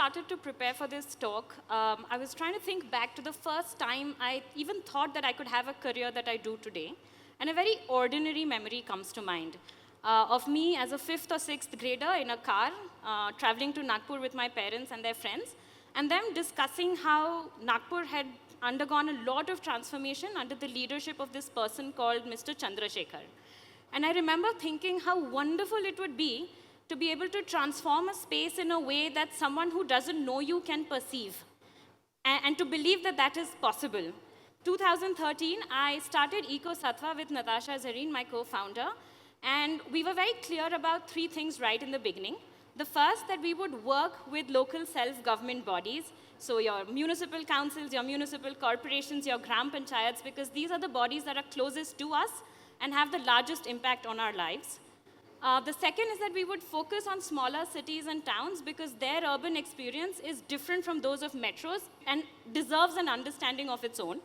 started to prepare for this talk, I was trying to think back to the first time I even thought that I could have a career that I do today. And a very ordinary memory comes to mind of me as a 5th or 6th grader in a car, traveling to Nagpur with my parents and their friends, and them discussing how Nagpur had undergone a lot of transformation under the leadership of this person called Mr. Chandrasekhar. And I remember thinking how wonderful it would be to be able to transform a space in a way that someone who doesn't know you can perceive, and to believe that that is possible. 2013, I started EcoSattva with Natasha Zareen, my co-founder, and we were very clear about 3 things right in the beginning. The first, that we would work with local self-government bodies, so your municipal councils, your municipal corporations, your gram panchayats, because these are the bodies that are closest to us and have the largest impact on our lives. The second is that we would focus on smaller cities and towns because their urban experience is different from those of metros and deserves an understanding of its own.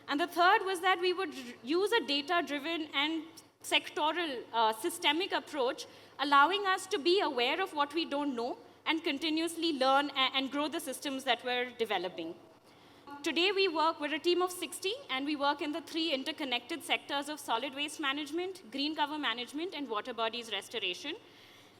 And the third was that we would use a data-driven and sectoral, systemic approach, allowing us to be aware of what we don't know and continuously learn and grow the systems that we're developing. Today we're a team of 60, and we work in the 3 interconnected sectors of solid waste management, green cover management, and water bodies restoration.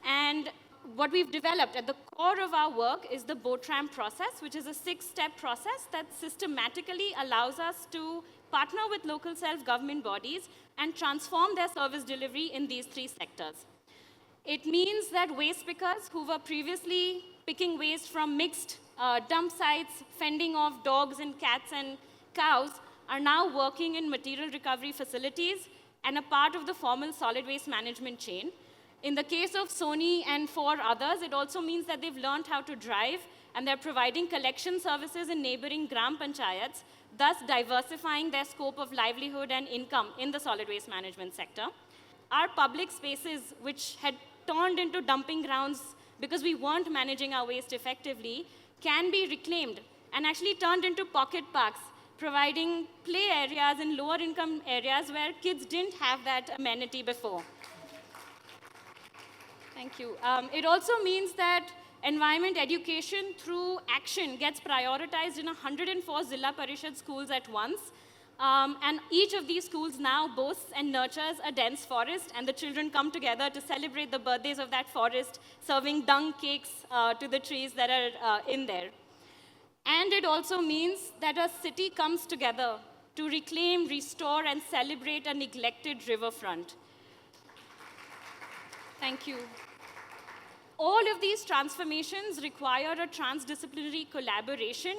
And what we've developed at the core of our work is the BOTRAM process, which is a 6-step process that systematically allows us to partner with local self-government bodies and transform their service delivery in these 3 sectors. It means that waste pickers who were previously picking waste from mixed dump sites, fending off dogs and cats and cows, are now working in material recovery facilities and a part of the formal solid waste management chain. In the case of Sony and 4 others, it also means that they've learned how to drive, and they're providing collection services in neighboring gram panchayats, thus diversifying their scope of livelihood and income in the solid waste management sector. Our public spaces, which had turned into dumping grounds because we weren't managing our waste effectively, can be reclaimed and actually turned into pocket parks, providing play areas in lower income areas where kids didn't have that amenity before. Thank you. It also means that environment education through action gets prioritized in 104 Zilla Parishad schools at once. And each of these schools now boasts and nurtures a dense forest, and the children come together to celebrate the birthdays of that forest, serving dung cakes to the trees that are in there. And it also means that a city comes together to reclaim, restore, and celebrate a neglected riverfront. Thank you. All of these transformations require a transdisciplinary collaboration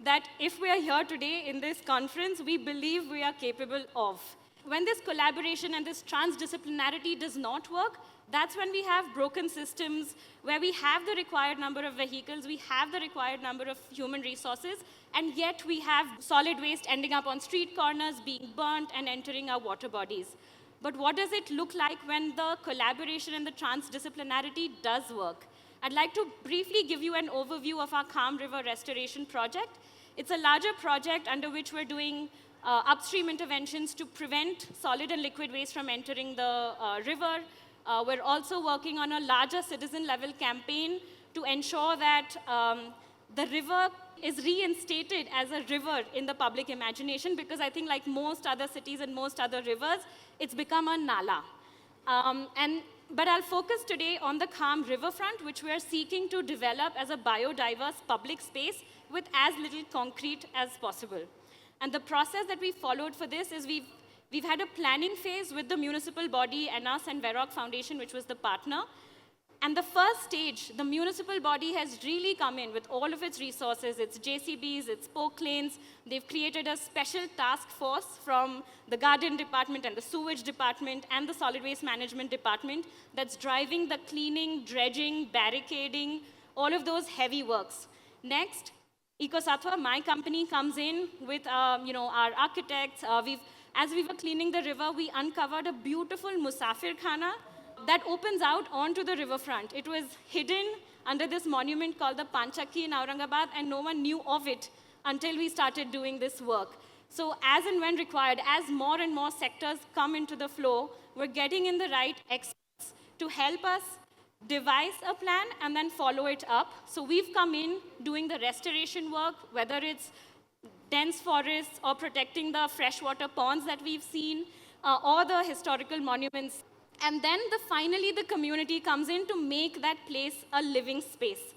that, if we are here today in this conference, we believe we are capable of. When this collaboration and this transdisciplinarity does not work, that's when we have broken systems where we have the required number of vehicles, we have the required number of human resources, and yet we have solid waste ending up on street corners, being burnt, and entering our water bodies. But what does it look like when the collaboration and the transdisciplinarity does work? I'd like to briefly give you an overview of our Calm River Restoration Project. It's a larger project under which we're doing upstream interventions to prevent solid and liquid waste from entering the river. We're also working on a larger citizen-level campaign to ensure that the river is reinstated as a river in the public imagination, because I think like most other cities and most other rivers, it's become a nala. But I'll focus today on the Calm Riverfront, which we are seeking to develop as a biodiverse public space with as little concrete as possible. And the process that we followed for this is we've had a planning phase with the municipal body and us and Varrock Foundation, which was the partner. And the first stage, the municipal body has really come in with all of its resources, its JCBs, its poke lanes. They've created a special task force from the garden department and the sewage department and the solid waste management department that's driving the cleaning, dredging, barricading, all of those heavy works. Next, EcoSattva, my company, comes in with our architects. As we were cleaning the river, we uncovered a beautiful Musafir Khana that opens out onto the riverfront. It was hidden under this monument called the Panchaki in Aurangabad, and no one knew of it until we started doing this work. So as and when required, as more and more sectors come into the flow, we're getting in the right experts to help us devise a plan and then follow it up. So we've come in doing the restoration work, whether it's dense forests or protecting the freshwater ponds that we've seen, or the historical monuments. And then finally the community comes in to make that place a living space.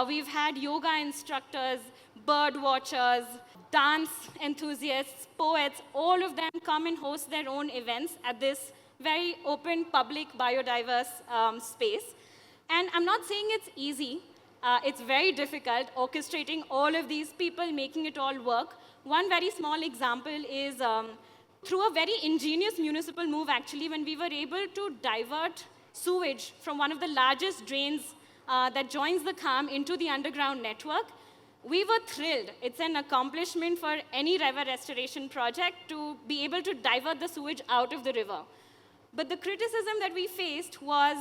We've had yoga instructors, bird watchers, dance enthusiasts, poets, all of them come and host their own events at this very open, public, biodiverse space. And I'm not saying it's easy. It's very difficult orchestrating all of these people, making it all work. One very small example is through a very ingenious municipal move, actually, when we were able to divert sewage from one of the largest drains that joins the Kham into the underground network. We were thrilled. It's an accomplishment for any river restoration project to be able to divert the sewage out of the river. But the criticism that we faced was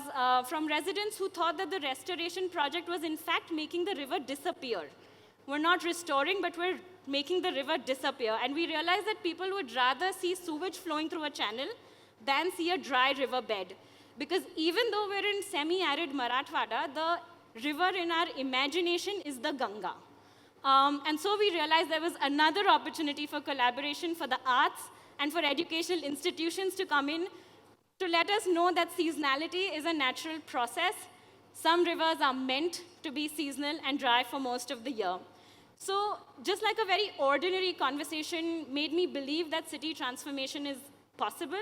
from residents who thought that the restoration project was in fact making the river disappear. We're not restoring, but we're making the river disappear. And we realized that people would rather see sewage flowing through a channel than see a dry river bed. Because even though we're in semi-arid Marathwada, the river in our imagination is the Ganga. And so we realized there was another opportunity for collaboration for the arts and for educational institutions to come in to let us know that seasonality is a natural process. Some rivers are meant to be seasonal and dry for most of the year. So just like a very ordinary conversation made me believe that city transformation is possible,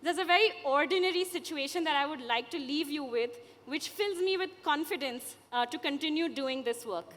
there's a very ordinary situation that I would like to leave you with, which fills me with confidence to continue doing this work.